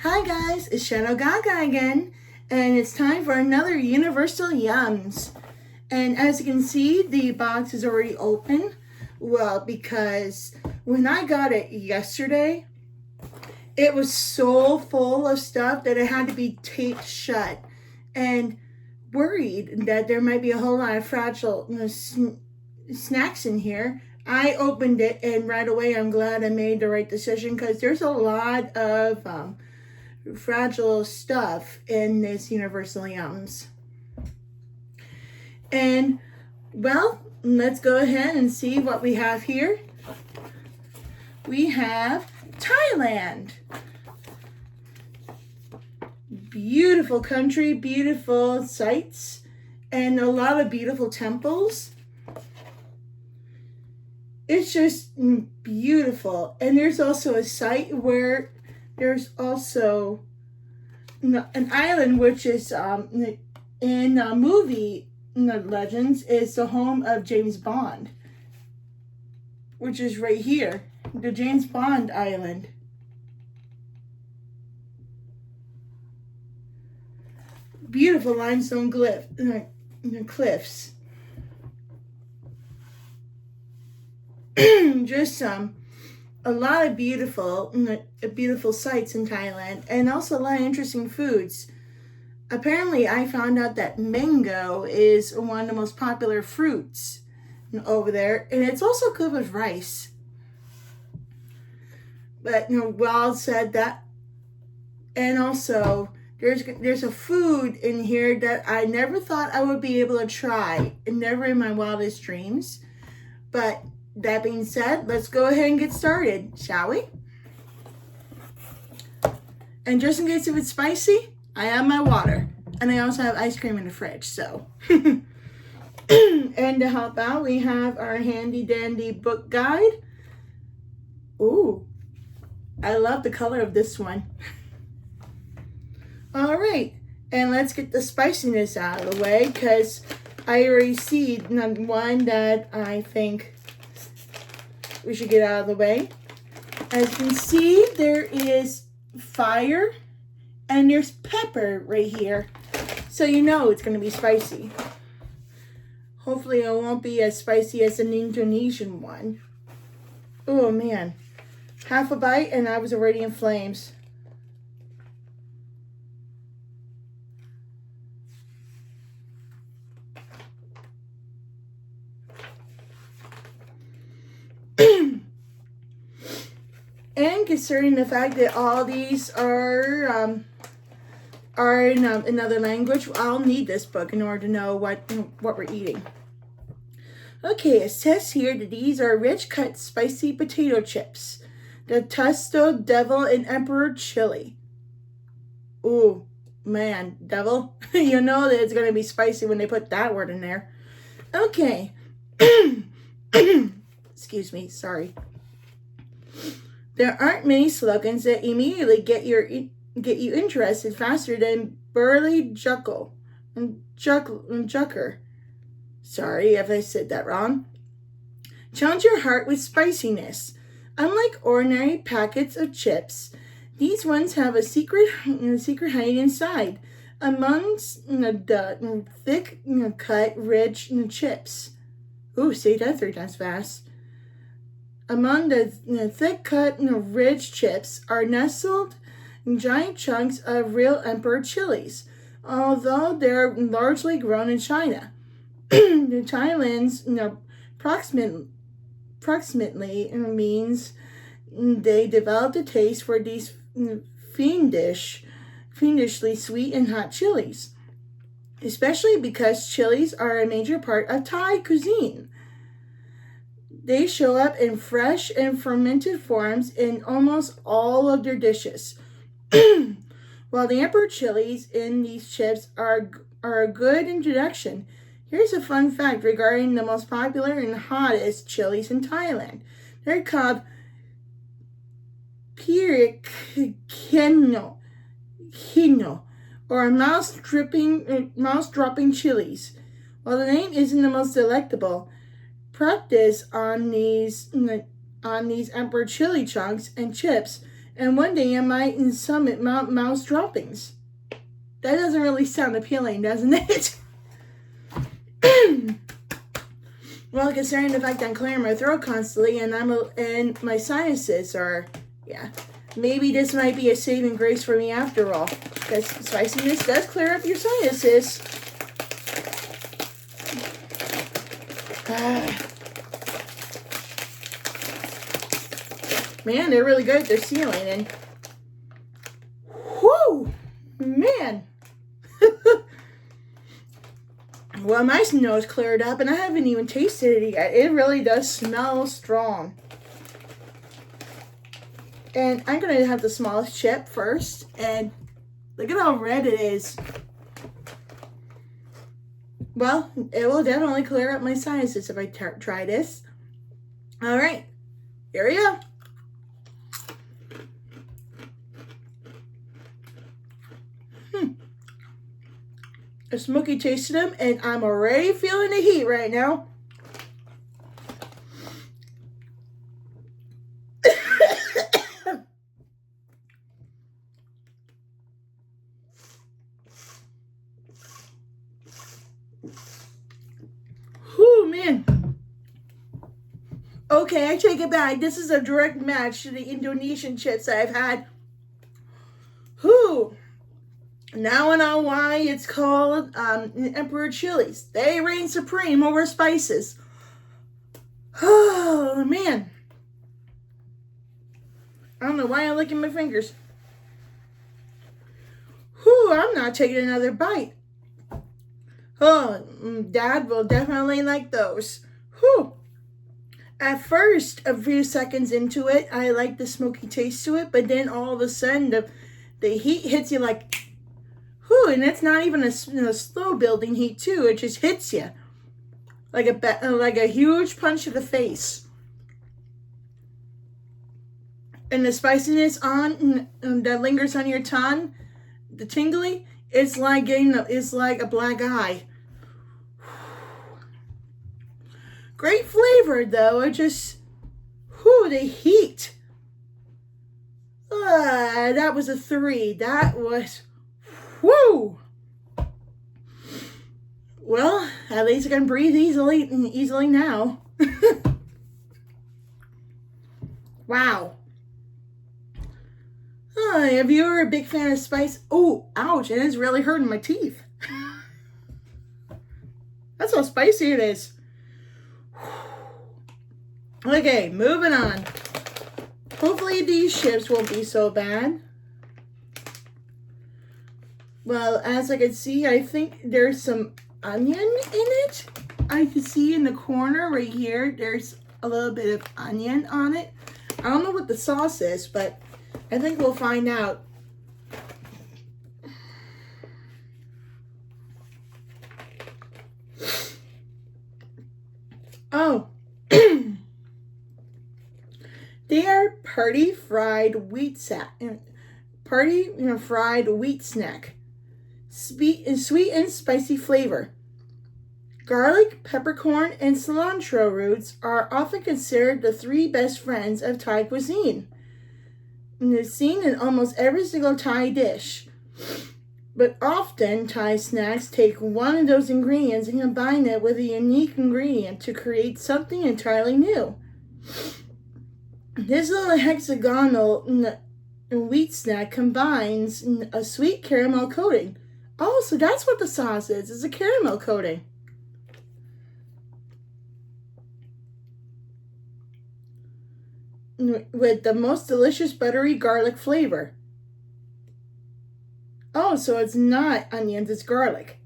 Hi guys, it's Shadow Gaga again, and it's time for another Universal Yums. And as you can see, the box is already open. Well, because when I got it yesterday, it was so full of stuff that it had to be taped shut. And worried that there might be a whole lot of fragile snacks in here, I opened it, and right away I'm glad I made the right decision because there's a lot of fragile stuff in this Universal Yums. And well, let's go ahead and see what we have here. We have Thailand. Beautiful country, beautiful sights, and a lot of beautiful temples. It's just beautiful. And there's also a site where there's also an island, which is in movie legends, is the home of James Bond, which is right here, the James Bond Island. Beautiful limestone cliffs. Just a lot of beautiful sights in Thailand, and also a lot of interesting foods. Apparently, I found out that mango is one of the most popular fruits over there, and it's also good with rice. But well said that. And also, there's a food in here that I never thought I would be able to try, and never in my wildest dreams. But that being said, let's go ahead and get started, shall we? And just in case if it's spicy, I have my water. And I also have ice cream in the fridge, so. And to help out, we have our handy dandy book guide. Ooh, I love the color of this one. All right, and let's get the spiciness out of the way, because I already see one that I think we should get out of the way. As you can see, there is fire and there's pepper right here. So you know it's going to be spicy. Hopefully it won't be as spicy as an Indonesian one. Oh man. Half a bite and I was already in flames. And considering the fact that all these are in another language, I'll need this book in order to know what we're eating. Okay, it says here that these are rich cut spicy potato chips. The Testo, Devil, and Emperor chili. Ooh, man, devil. You know that it's going to be spicy when they put that word in there. Okay. Excuse me, sorry. There aren't many slogans that immediately get you interested faster than Burly Jucker. Sorry if I said that wrong. Challenge your heart with spiciness. Unlike ordinary packets of chips, these ones have a secret hiding inside, amongst the thick cut, rich chips. Ooh, say that 3 times fast. Among the thick-cut and rich chips are nestled giant chunks of real emperor chilies, although they're largely grown in China. The Thailand's approximately means they developed a taste for these fiendishly sweet and hot chilies, especially because chilies are a major part of Thai cuisine. They show up in fresh and fermented forms in almost all of their dishes. While the emperor chilies in these chips are a good introduction, here's a fun fact regarding the most popular and hottest chilies in Thailand. They're called Pirik Hino, or mouse-dropping chilies. While the name isn't the most delectable, practice on these emperor chili chunks and chips And one day I might summit mouse droppings. That doesn't really sound appealing, doesn't it? Well, considering the fact I'm clearing my throat constantly and my sinuses are, yeah, maybe this might be a saving grace for me after all. Because spiciness does clear up your sinuses. Man, they're really good at their sealing. And, whoo, man. Well, my nose cleared up, and I haven't even tasted it yet. It really does smell strong. And I'm going to have the smallest chip first. And look at how red it is. Well, it will definitely clear up my sinuses if I try this. All right, here we go. A smoky taste to them, and I'm already feeling the heat right now. Whew, man. Okay, I take it back. This is a direct match to the Indonesian chips I've had. Whew. Now I know why it's called Emperor Chilies. They reign supreme over spices. Oh, man. I don't know why I'm licking my fingers. Whew, I'm not taking another bite. Oh, Dad will definitely like those. Whew. At first, a few seconds into it, I like the smoky taste to it, but then all of a sudden, the heat hits you like... Whew, and it's not even a slow building heat too. It just hits you like a huge punch to the face. And the spiciness that lingers on your tongue, the tingly, it's like a black eye. Great flavor though. It just, the heat. That was a 3. That was. Woo! Well, at least I can breathe easily now. Wow. If you were a big fan of spice, oh, ouch, it is really hurting my teeth. That's how spicy it is. Okay, moving on. Hopefully these chips won't be so bad. Well, as I can see, I think there's some onion in it. I can see in the corner right here, there's a little bit of onion on it. I don't know what the sauce is, but I think we'll find out. Oh. They are party fried wheat snack. Sweet and spicy flavor. Garlic, peppercorn, and cilantro roots are often considered the 3 best friends of Thai cuisine. And they're seen in almost every single Thai dish. But often, Thai snacks take one of those ingredients and combine it with a unique ingredient to create something entirely new. This little hexagonal wheat snack combines a sweet caramel coating. Oh, so that's what the sauce is. It's a caramel coating. With the most delicious buttery garlic flavor. Oh, so it's not onions, it's garlic.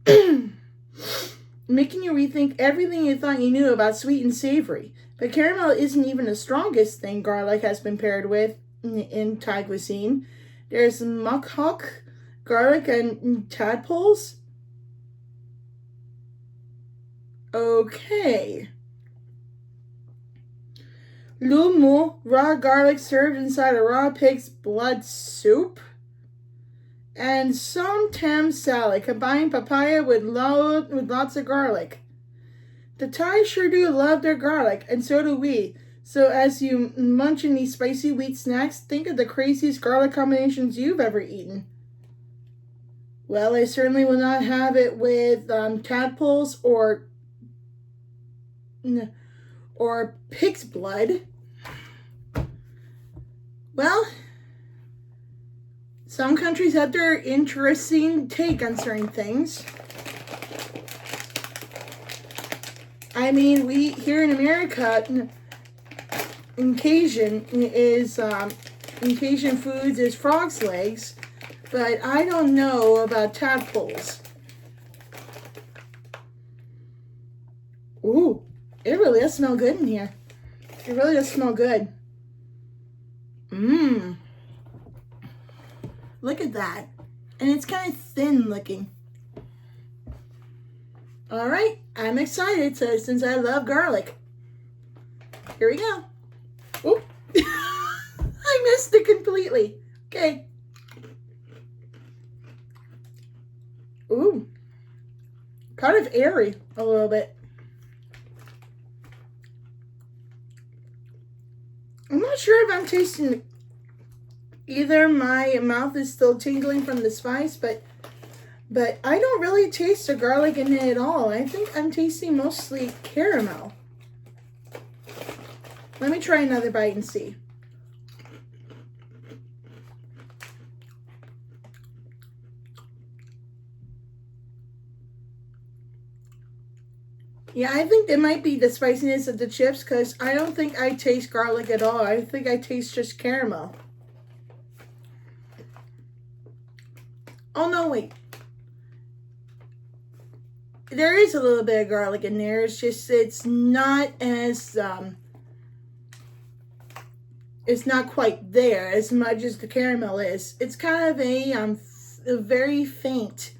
Making you rethink everything you thought you knew about sweet and savory. But caramel isn't even the strongest thing garlic has been paired with in Thai cuisine. There's mukhok, garlic, and tadpoles. Okay. Lumu, raw garlic served inside a raw pig's blood soup. And som tam salad, combine papaya with lots of garlic. The Thai sure do love their garlic, and so do we. So as you munch in these spicy wheat snacks, think of the craziest garlic combinations you've ever eaten. Well, I certainly will not have it with tadpoles or pig's blood. Well, some countries have their interesting take on certain things. I mean, we here in America, in Cajun foods is frog's legs, but I don't know about tadpoles. Ooh, it really does smell good in here. It really does smell good. Mmm. Look at that. And it's kind of thin looking. All right, I'm excited since I love garlic. Here we go. Oop. I missed it completely. Okay. Ooh. Kind of airy a little bit. I'm not sure if I'm tasting either. My mouth is still tingling from the spice, but I don't really taste the garlic in it at all. I think I'm tasting mostly caramel. Let me try another bite and see. Yeah, I think it might be the spiciness of the chips, because I don't think I taste garlic at all. I think I taste just caramel. Oh, no, wait. There is a little bit of garlic in there. It's just, it's not as, it's not quite there as much as the caramel is. It's kind of a very faint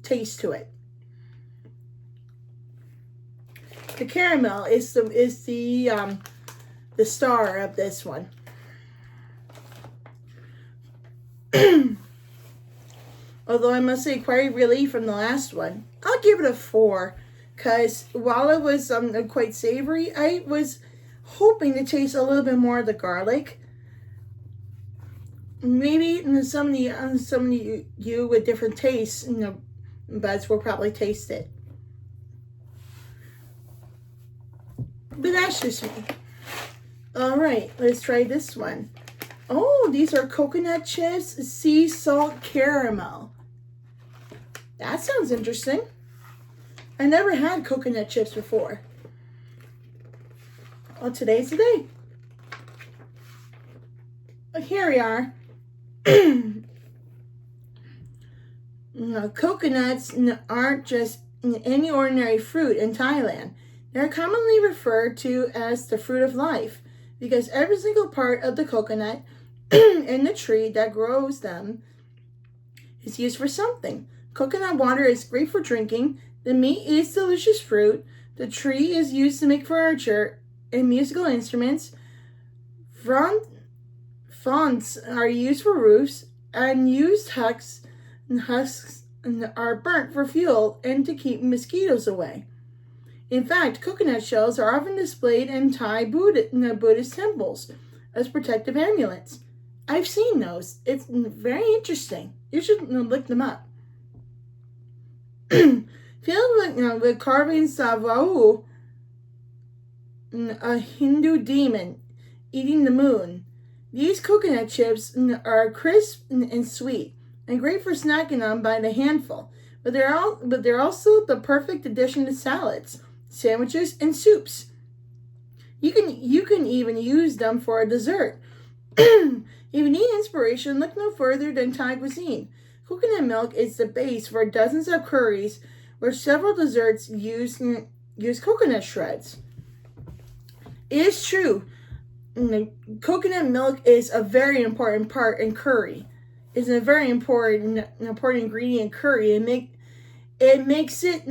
taste to it. The caramel is the star of this one. Although I must say, quite relief from the last one. I'll give it a 4, because while it was quite savory, I was hoping to taste a little bit more of the garlic. Maybe some of you with different tastes, buds will probably taste it. But that's just me. All right, let's try this one. Oh, these are coconut chips, sea salt caramel. That sounds interesting. I never had coconut chips before. Well, today's the day. Here we are. Now, coconuts aren't just any ordinary fruit in Thailand. They're commonly referred to as the fruit of life, because every single part of the coconut and the tree that grows them is used for something. Coconut water is great for drinking. The meat is delicious fruit. The tree is used to make furniture and musical instruments. Fronds are used for roofs, and used husks are burnt for fuel and to keep mosquitoes away. In fact, coconut shells are often displayed in Thai Buddhist temples as protective amulets. I've seen those. It's very interesting. You should look them up. Filled with carvings of Rahu, a Hindu demon eating the moon. These coconut chips are crisp and sweet, and great for snacking on by the handful. But they're also the perfect addition to salads, sandwiches, and soups. You can even use them for a dessert. If you need inspiration, look no further than Thai cuisine. Coconut milk is the base for dozens of curries, where several desserts use coconut shreds. It is true, coconut milk is a very important part in curry. It's a very important ingredient in curry. It makes it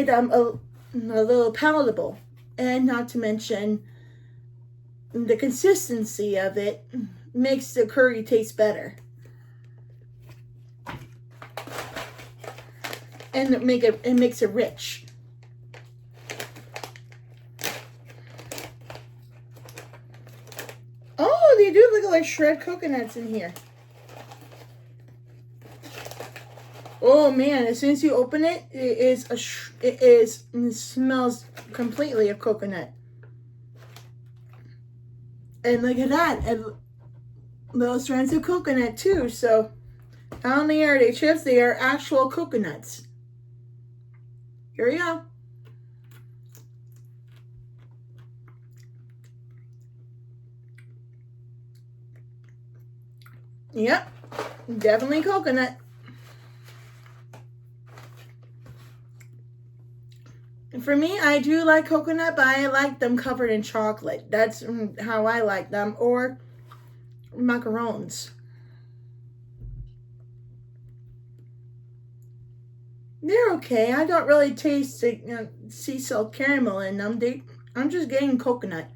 a little palatable, and not to mention the consistency of it makes the curry taste better. And it makes it rich. they do look like shred coconuts in here. Oh man, as soon as you open it, it smells completely of coconut. And look at that, and little strands of coconut too. So not only are they chips, they are actual coconuts. Here we go. Yep, definitely coconut. For me, I do like coconut, but I like them covered in chocolate. That's how I like them. Or macarons. They're okay. I don't really taste the sea salt caramel in them. I'm just getting coconut.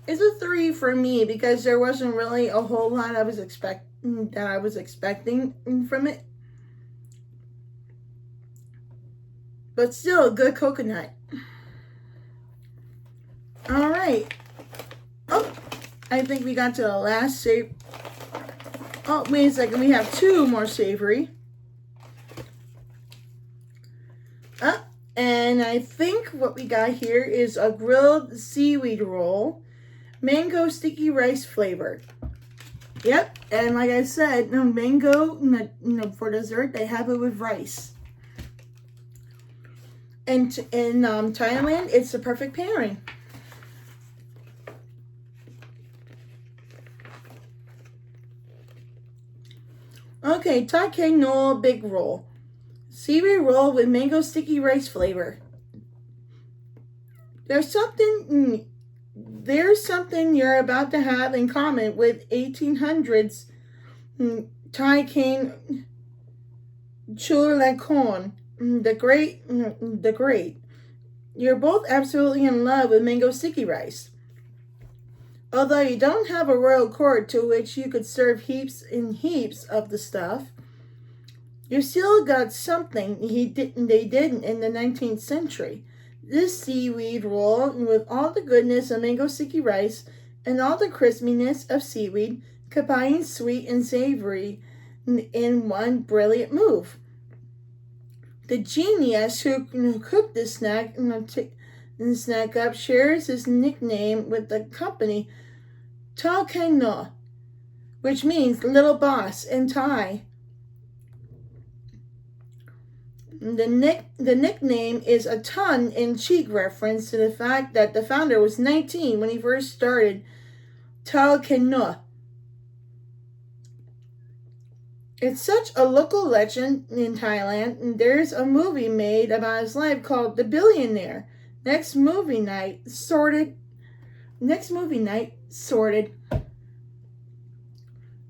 It's a 3 for me because there wasn't really a whole lot I was expecting from it. But still, a good coconut. All right. Oh, I think we got to the last save. Oh, wait a second. We have 2 more savory. And I think what we got here is a grilled seaweed roll, mango sticky rice flavored. Yep, and like I said, mango, for dessert, they have it with rice. And in Thailand, it's the perfect pairing. Okay, Thai Keng Noel Big Roll. Seaweed roll with mango sticky rice flavor. There's something you're about to have in common with 1800s Thai Keng Chulakon, the great. You're both absolutely in love with mango sticky rice. Although you don't have a royal court to which you could serve heaps and heaps of the stuff, you still got something they didn't in the 19th century. This seaweed roll with all the goodness of mango sticky rice and all the crispiness of seaweed combined sweet and savory in one brilliant move. The genius who cooked this snack up shares his nickname with the company Tao Keng No, which means little boss in Thai. The nickname is a tongue-in-cheek reference to the fact that the founder was 19 when he first started Tao Keng No. It's such a local legend in Thailand, and there's a movie made about his life called The Billionaire. Next movie night, sorted. I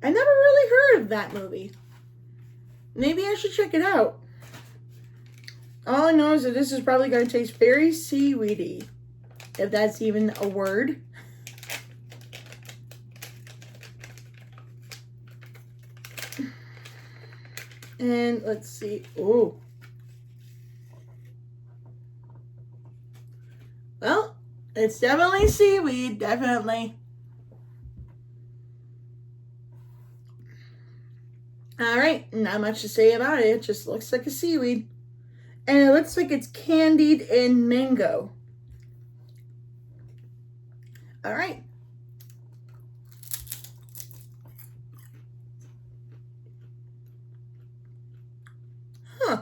never really heard of that movie. Maybe I should check it out. All I know is that this is probably going to taste very seaweedy, if that's even a word. And let's see. Oh. Well, it's definitely seaweed, definitely. All right, not much to say about it. It just looks like a seaweed. And it looks like it's candied in mango. All right. Huh.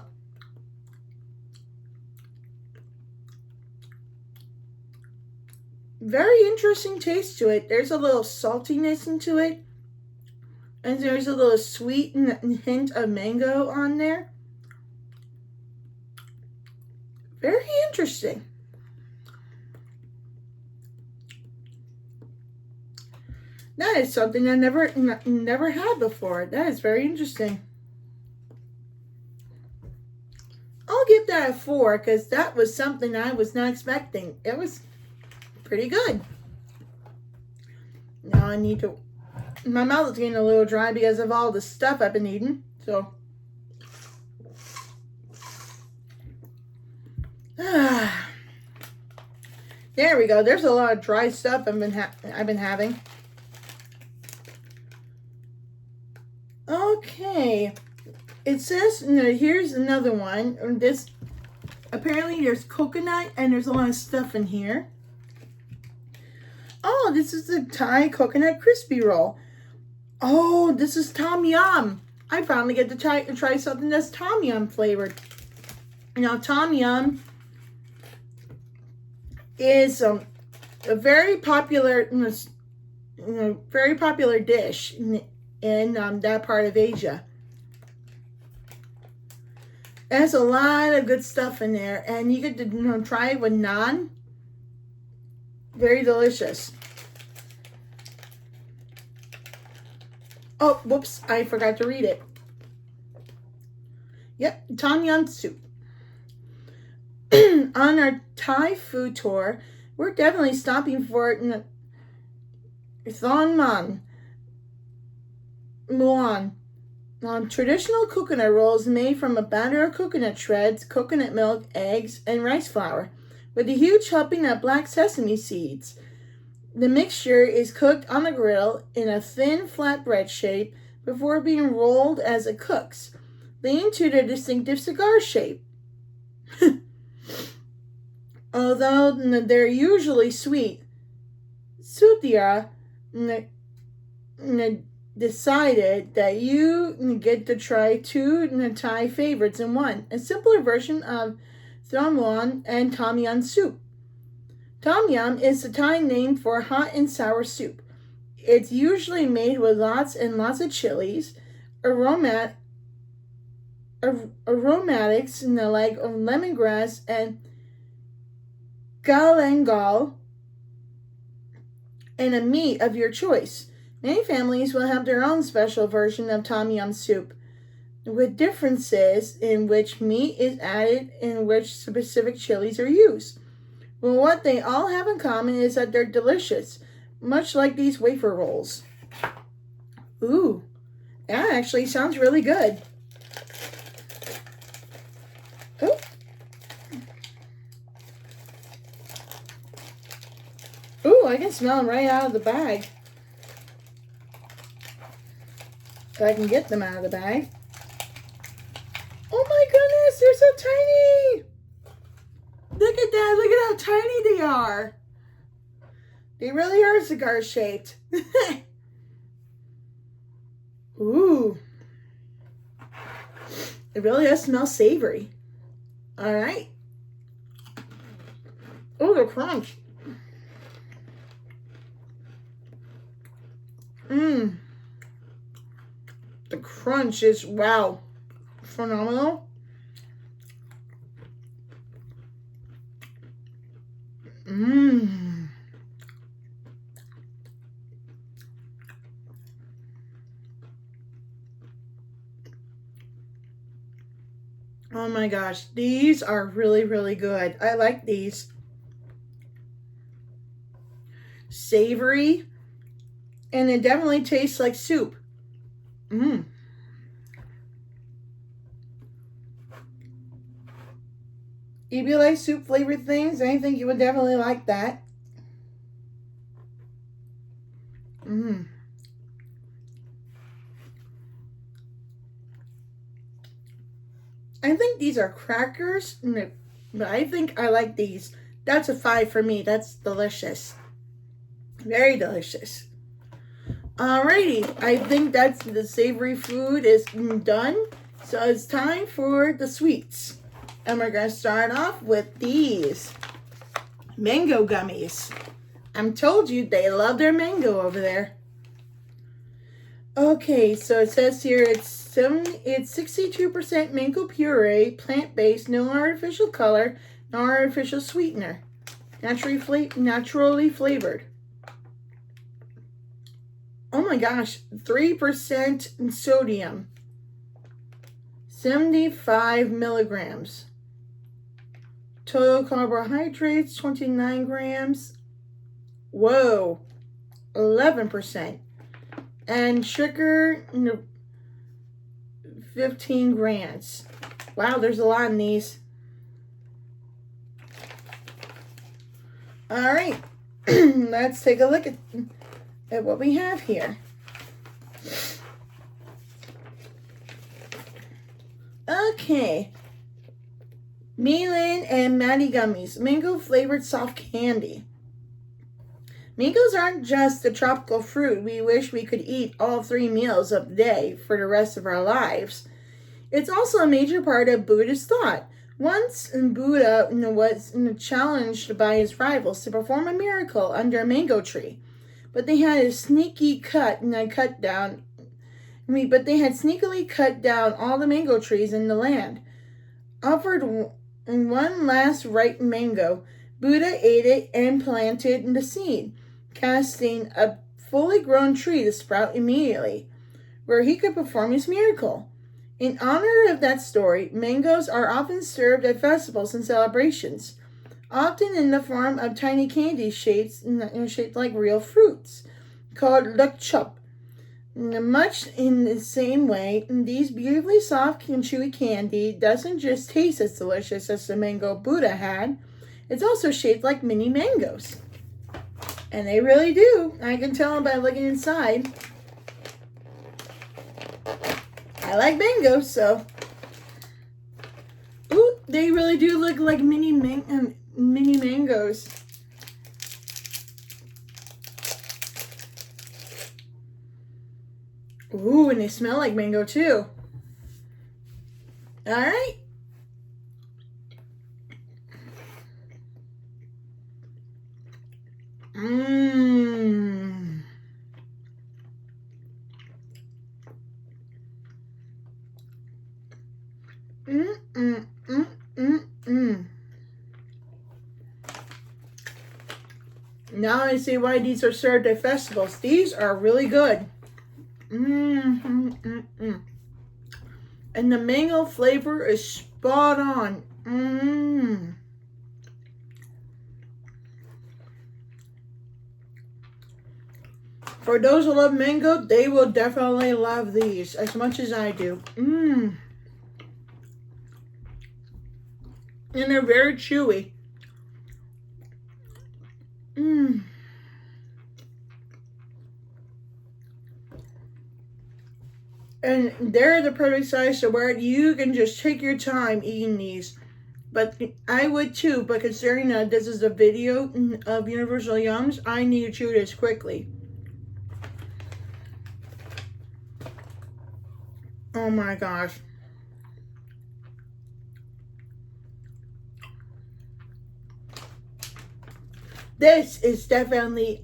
Very interesting taste to it. There's a little saltiness into it. And there's a little sweet hint of mango on there. Very interesting. That is something I never had before. That is very interesting. I'll give that a 4 because that was something I was not expecting. It was pretty good. Now I need to... My mouth is getting a little dry because of all the stuff I've been eating. So... There we go. There's a lot of dry stuff I've been having. Okay. It says, here's another one. This, apparently there's coconut and there's a lot of stuff in here. Oh, this is the Thai coconut crispy roll. Oh, this is Tom Yum. I finally get to try something that's Tom Yum flavored. Now, Tom Yum is a very popular, very popular dish in that part of Asia. It has a lot of good stuff in there, and you get to try it with naan. Very delicious. Oh, whoops, I forgot to read it. Yep, Tom Yum soup. On our Thai food tour, we're definitely stopping for Thon Man Muan. Traditional coconut rolls made from a batter of coconut shreds, coconut milk, eggs, and rice flour, with a huge helping of black sesame seeds. The mixture is cooked on a griddle in a thin flatbread shape before being rolled as it cooks, leading to the distinctive cigar shape. Although they're usually sweet, Sutira decided that you get to try two Thai favorites in one, a simpler version of Tom Muan and Tom Yum soup. Tom Yum is the Thai name for hot and sour soup. It's usually made with lots and lots of chilies, aromatics like lemongrass and galangal, and a meat of your choice. Many families will have their own special version of Tom Yum soup, with differences in which meat is added and which specific chilies are used. But what they all have in common is that they're delicious, much like these wafer rolls. Ooh, that actually sounds really good. Oh. Ooh, I can smell them right out of the bag. If I can get them out of the bag. Oh my goodness, they're so tiny. Look at that. Look at how tiny they are. They really are cigar shaped. Ooh. It really does smell savory. All right. Oh, the crunch. Mmm. The crunch is, wow, phenomenal. Mmm. Oh my gosh, these are really, really good. I like these. Savory, and it definitely tastes like soup. Mmm. If you like soup flavored things, I think you would definitely like that. Mmm. I think these are crackers, but I think I like these. That's a 5 for me. That's delicious. Very delicious. Alrighty, I think that's the savory food is done. So it's time for the sweets. And we're going to start off with these mango gummies. I'm told you they love their mango over there. Okay, so it says here it's 62% mango puree, plant-based, no artificial color, no artificial sweetener, naturally flavored. Oh my gosh, 3% sodium, 75 milligrams. Total carbohydrates, 29 grams. Whoa, 11%. And sugar, 15 grams. Wow, there's a lot in these. All right, let's take a look at what we have here. Okay, Milan and Maddie Gummies, mango flavored soft candy. Mangoes aren't just a tropical fruit we wish we could eat all 3 meals of the day for the rest of our lives. It's also a major part of Buddhist thought. Once Buddha was challenged by his rivals to perform a miracle under a mango tree, but they had sneakily cut down all the mango trees in the land. Offered one last ripe mango, Buddha ate it and planted the seed, casting a fully grown tree to sprout immediately, where he could perform his miracle. In honor of that story, mangoes are often served at festivals and celebrations, often in the form of tiny candy shaped like real fruits, called lekchop. Much in the same way, these beautifully soft and chewy candy doesn't just taste as delicious as the mango Buddha had, it's also shaped like mini mangoes. And they really do. I can tell by looking inside. I like mangoes, so. Ooh, they really do look like mini mangoes. Ooh, and they smell like mango too. All right. Mmm. Now I see why these are served at festivals. These are really good. And the mango flavor is spot on. For those who love mango, they will definitely love these as much as I do. And they're very chewy. And they're the perfect size to where you can just take your time eating these. But I would too, but considering that this is a video of Universal Yums, I need to chew this quickly. Oh my gosh. This is definitely,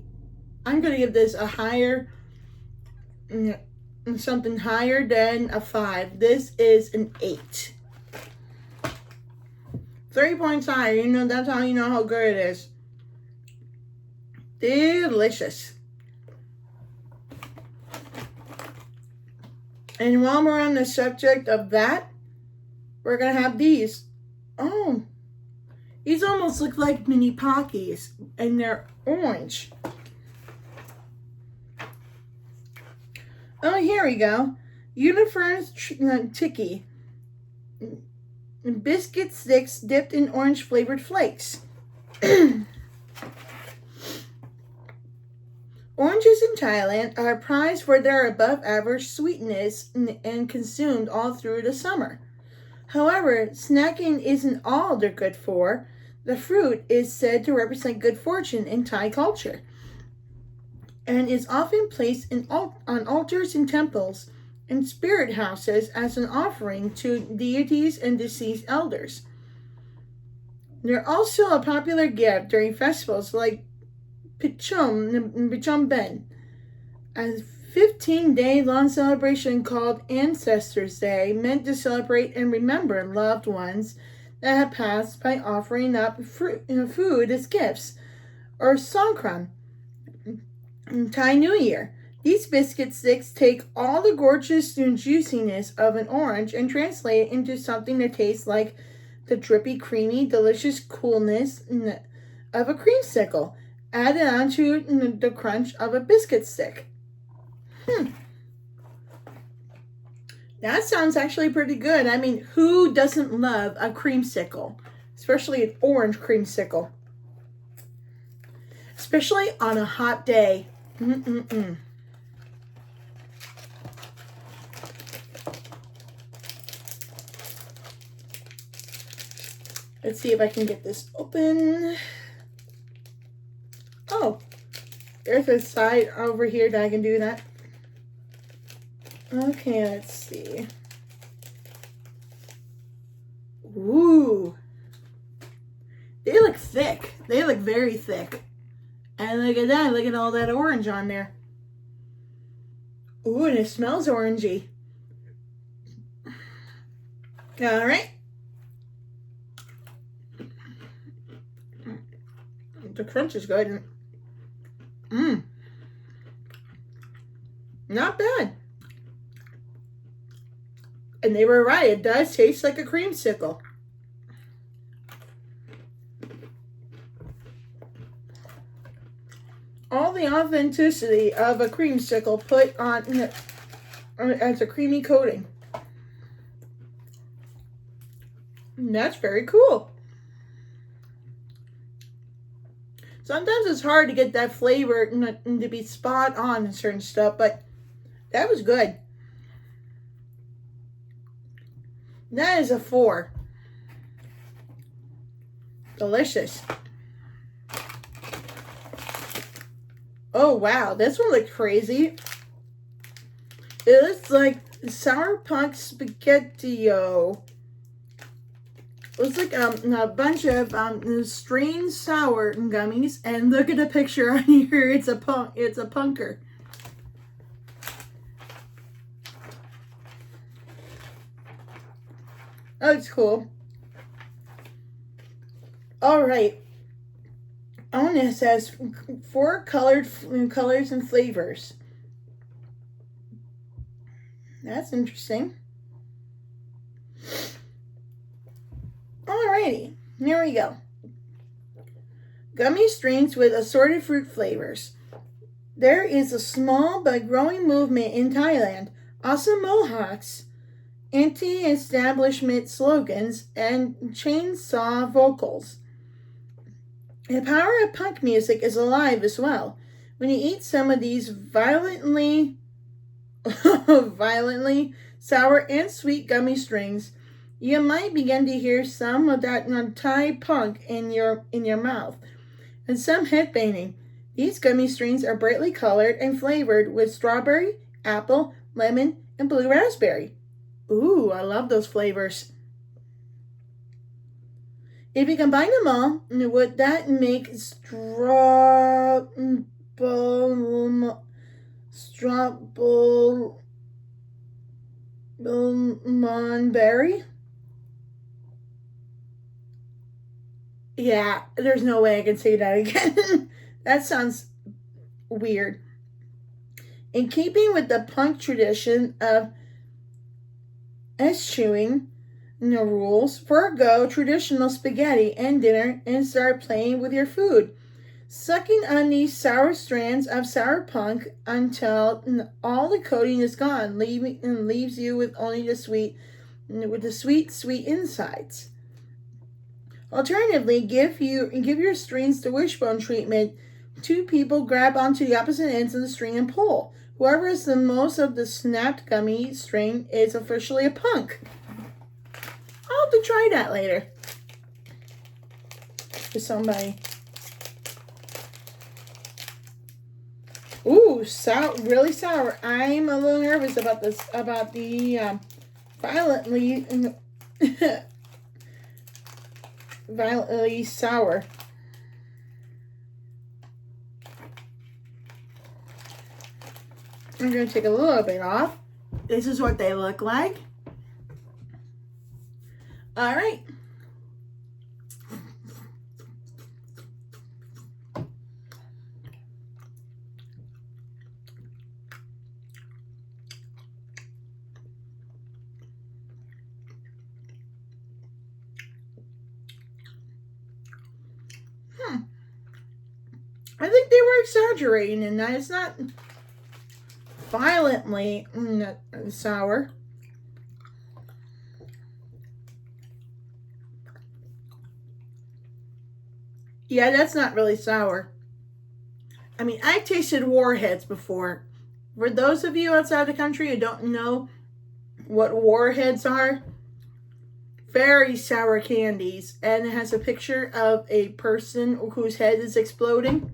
I'm going to give this a higher, something higher than a 5. This is an 8. 3 points higher. That's how you know how good it is. Delicious. And while we're on the subject of that, we're going to have these. Oh, these almost look like mini Pockies, and they're orange. Oh, here we go. Uniform Tiki. Biscuit sticks dipped in orange flavored flakes. Oranges in Thailand are prized for their above average sweetness and consumed all through the summer. However, snacking isn't all they're good for. The fruit is said to represent good fortune in Thai culture and is often placed on altars in temples and spirit houses as an offering to deities and deceased elders. They're also a popular gift during festivals like Pichum Ben, a 15-day-long celebration called Ancestors Day, meant to celebrate and remember loved ones that have passed by offering up food as gifts, or Songkran, Thai New Year. These biscuit sticks take all the gorgeous juiciness of an orange and translate it into something that tastes like the drippy, creamy, delicious coolness of a creamsicle, added onto the crunch of a biscuit stick. That sounds actually pretty good. I mean, who doesn't love a creamsicle? Especially an orange creamsicle. especially on a hot day. Let's see if I can get this open. Oh, there's a side over here that I can do that. Okay, let's see. Ooh. They look thick. They look very thick. And look at that. Look at all that orange on there. Ooh, and it smells orangey. All right. The crunch is good. Not bad. And they were right. It does taste like a creamsicle. All the authenticity of a creamsicle put on as a creamy coating. And that's very cool. Sometimes it's hard to get that flavor and to be spot on and certain stuff, but that was good. That is a 4. Delicious. Oh, wow. This one looks crazy. It looks like sour punk spaghetti-o. Looks like a bunch of strained sour gummies. And look at the picture on here. It's a punker. Oh, it's cool. All right. On this has 4 colors and flavors. That's interesting. Alrighty, here we go. Gummy strains with assorted fruit flavors. There is a small but growing movement in Thailand. Awesome Mohawks, anti-establishment slogans, and chainsaw vocals. The power of punk music is alive as well. When you eat some of these violently sour and sweet gummy strings, you might begin to hear some of that Thai punk in your mouth, and some headbanging. These gummy strings are brightly colored and flavored with strawberry, apple, lemon, and blue raspberry. Ooh, I love those flavors. If you combine them all, would that make strawberry? Yeah, there's no way I can say that again. That sounds weird. In keeping with the punk tradition of eschewing rules, forego traditional spaghetti and dinner and start playing with your food. Sucking on these sour strands of sour punk until all the coating is gone, leaves you with only the sweet insides. Alternatively, give your strings the wishbone treatment. 2 people grab onto the opposite ends of the string and pull. Whoever is the most of the snapped gummy string is officially a punk. I'll have to try that later. With somebody. Ooh, sour, really sour. I'm a little nervous about this, about the violently sour. I'm going to take a little bit off. This is what they look like. All right. I think they were exaggerating in that. It's not violently sour. Yeah, that's not really sour. I mean, I've tasted warheads before. For those of you outside the country who don't know what warheads are, very sour candies, and it has a picture of a person whose head is exploding.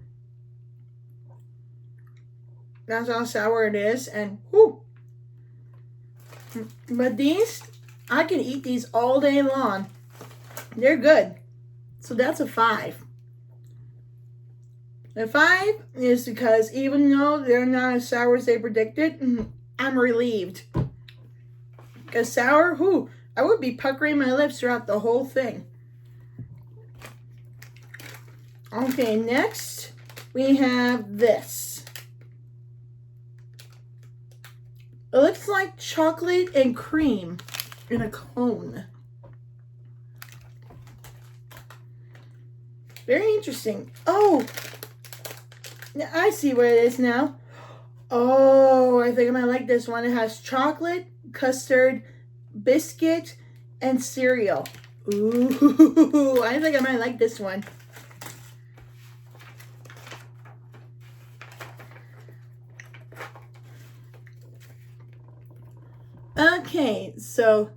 That's how sour it is, and whoo. But these, I can eat these all day long. They're good. So that's a 5. The 5 is because even though they're not as sour as they predicted, I'm relieved. Because sour, whoo, I would be puckering my lips throughout the whole thing. Okay, next we have this. It looks like chocolate and cream in a cone. Very interesting. Oh, I see what it is now. Oh, I think I might like this one. It has chocolate, custard, biscuit, and cereal. Ooh, I think I might like this one. Okay, so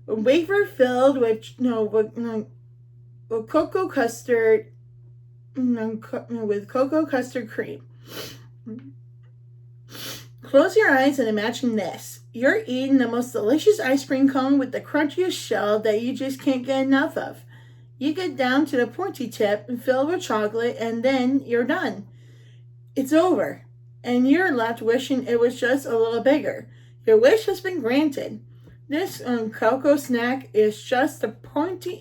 a wafer filled with cocoa custard, with cocoa custard cream. Close your eyes and imagine this. You're eating the most delicious ice cream cone with the crunchiest shell that you just can't get enough of. You get down to the pointy tip and fill with chocolate, and then you're done. It's over, and you're left wishing it was just a little bigger. Your wish has been granted. This cocoa snack is just the pointy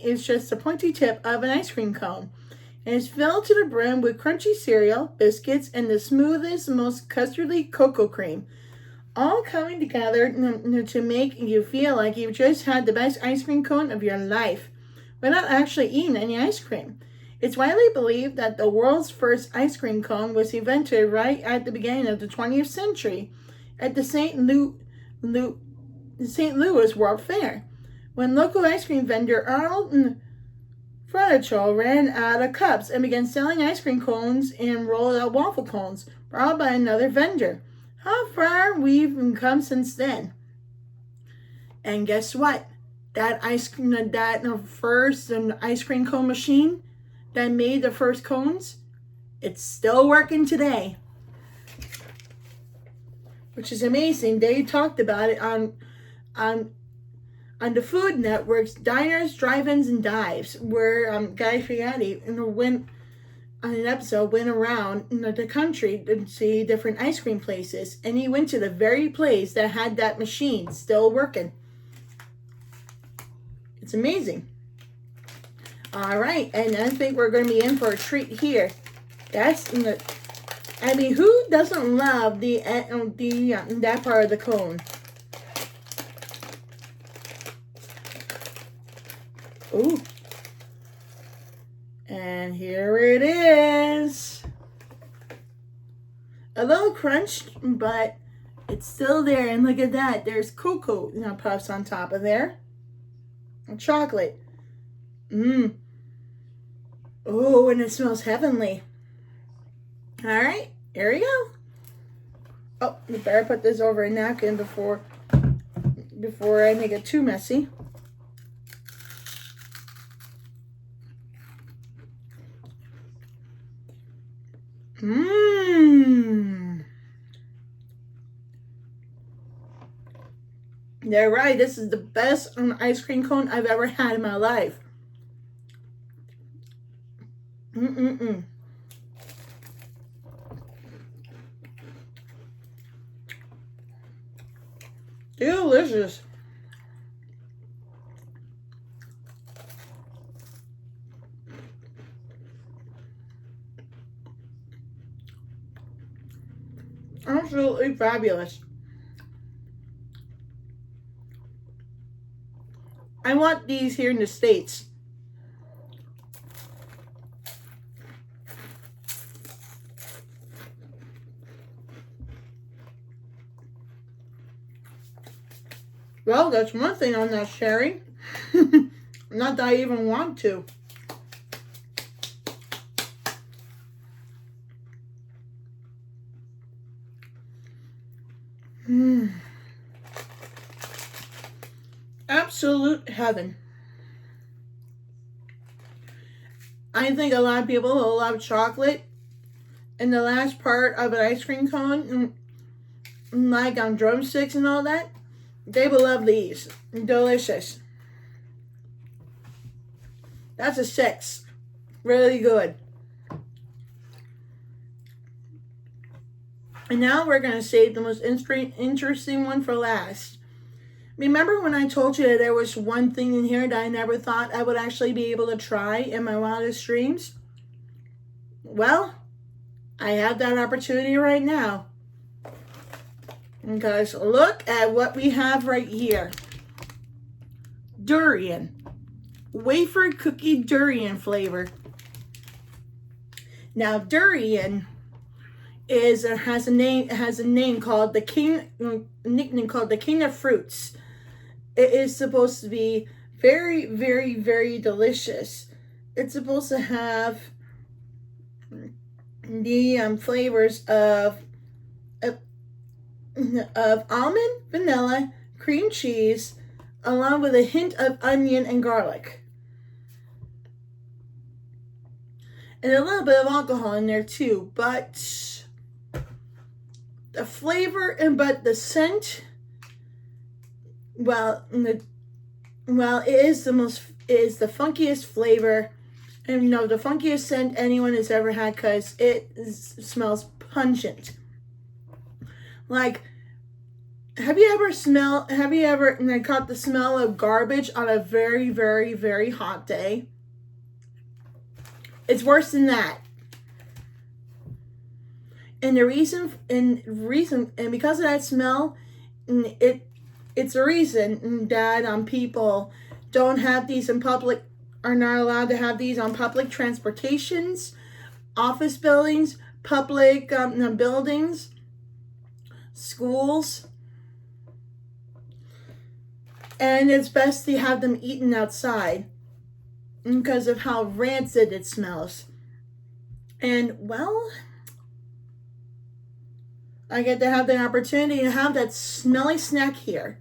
tip of an ice cream cone, and it's filled to the brim with crunchy cereal, biscuits, and the smoothest, most custardy cocoa cream, all coming together to make you feel like you've just had the best ice cream cone of your life, without actually eating any ice cream. It's widely believed that the world's first ice cream cone was invented right at the beginning of the 20th century at the St. Louis World Fair, when local ice cream vendor Arnold Fratichol ran out of cups and began selling ice cream cones and rolled out waffle cones brought by another vendor. How far we've come since then. And guess what? That first ice cream cone machine that made the first cones, it's still working today. Which is amazing. They talked about it on the Food Network's Diners, Drive-Ins, and Dives, where Guy Fieri went on an episode, went around the country to see different ice cream places, and he went to the very place that had that machine still working. It's amazing. All right, and I think we're going to be in for a treat here. I mean, who doesn't love that part of the cone? Ooh. And here it is. A little crunched, but it's still there. And look at that. There's cocoa puffs on top of there. And chocolate. Mmm. Oh, and it smells heavenly. All right, here we go. Oh, we better put this over a napkin before I make it too messy. Mmm. They're right. This is the best ice cream cone I've ever had in my life. Mm-mm-mm. Delicious. Absolutely fabulous. I want these here in the States. Well, that's one thing I'm not sharing. Not that I even want to. Absolute heaven. I think a lot of people who love chocolate in the last part of an ice cream cone, like on drumsticks and all that, they will love these. Delicious. That's a 6. Really good. And now we're going to save the most interesting one for last. Remember when I told you that there was one thing in here that I never thought I would actually be able to try in my wildest dreams? Well, I have that opportunity right now. Because look at what we have right here. Durian. Wafer cookie durian flavor. Now durian has a name called nickname called the king of fruits. It is supposed to be very, very, very delicious. It's supposed to have the flavors of almond, vanilla, cream cheese, along with a hint of onion and garlic. And a little bit of alcohol in there too, but the flavor but the scent, it is the funkiest flavor, and the funkiest scent anyone has ever had, because it smells pungent. Like, have you ever caught the smell of garbage on a very, very, very hot day? It's worse than that. And because of that smell, it's a reason that people don't have these in public, are not allowed to have these on public transportations, office buildings, public buildings, schools. And it's best to have them eaten outside because of how rancid it smells. And, well, I get to have the opportunity to have that smelly snack here.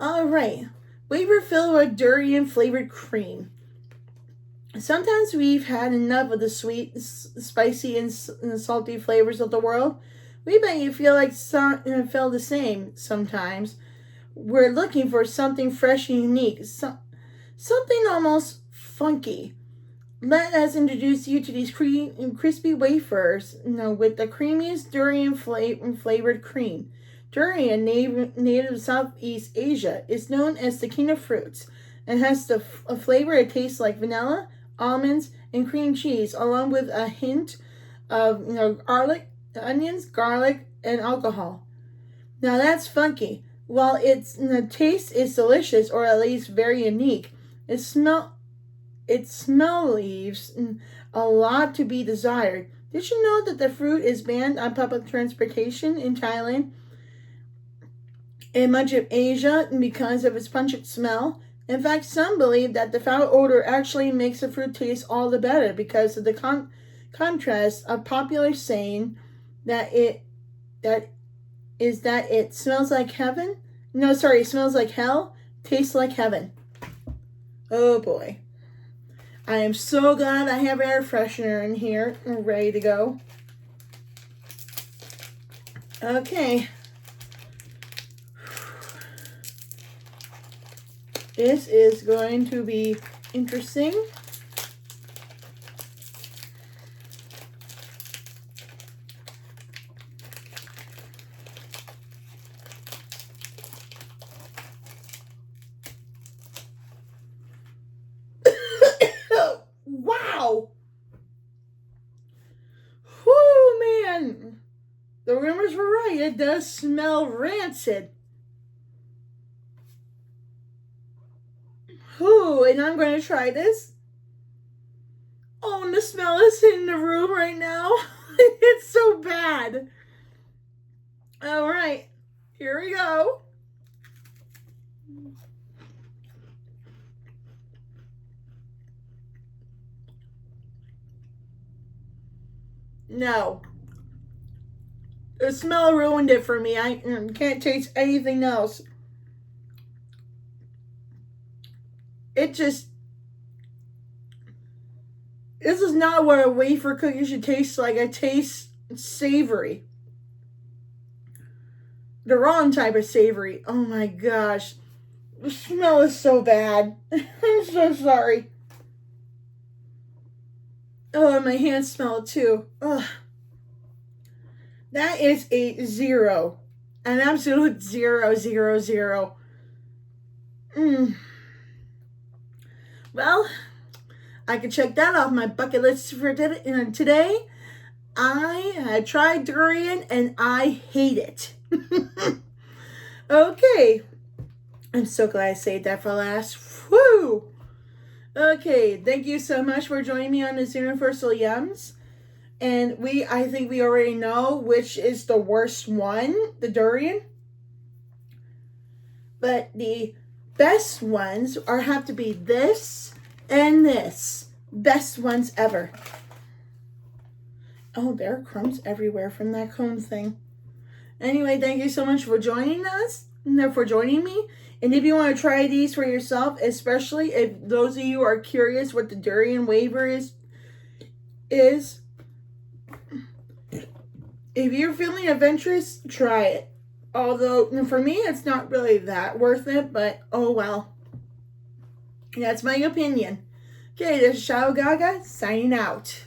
All right, wafer filled with durian flavored cream. Sometimes we've had enough of the sweet, spicy, and salty flavors of the world. We bet you feel the same sometimes. We're looking for something fresh and unique, something almost funky. Let us introduce you to these crispy wafers, with the creamiest durian flavored cream. Durian, native of Southeast Asia, is known as the king of fruits and has a flavor that tastes like vanilla, almonds, and cream cheese, along with a hint of onions, garlic, and alcohol. Now that's funky. While the taste is delicious, or at least very unique, it smell leaves a lot to be desired. Did you know that the fruit is banned on public transportation in Thailand and much of Asia because of its pungent smell? In fact, some believe that the foul odor actually makes the fruit taste all the better because of the contrast of popular saying that it smells like heaven. No, sorry, it smells like hell, tastes like heaven. Oh boy. I am so glad I have air freshener in here and ready to go. Okay. This is going to be interesting. Wow! Whoo, man! The rumors were right. It does smell rancid. Whoo, and I'm going to try this. Oh, and the smell is in the room right now. It's so bad. All right, here we go. No. The smell ruined it for me. I can't taste anything else. It just... This is not what a wafer cookie should taste like. It tastes savory. The wrong type of savory. Oh my gosh. The smell is so bad. I'm so sorry. Oh, and my hands smell it too. Ugh. That is a 0. An absolute 0, 0, 0. Well, I can check that off my bucket list for today. I had tried durian and I hate it. Okay. I'm so glad I saved that for last. Whew. Okay, thank you so much for joining me on this Universal Yums. And I think we already know which is the worst one, the durian. But the best ones have to be this and this. Best ones ever. Oh, there are crumbs everywhere from that cone thing. Anyway, thank you so much for joining us, for joining me. And if you want to try these for yourself, especially if those of you are curious what the durian wafer is, if you're feeling adventurous, try it. Although, for me, it's not really that worth it, but oh well. That's my opinion. Okay, this is Shadow Gaga, signing out.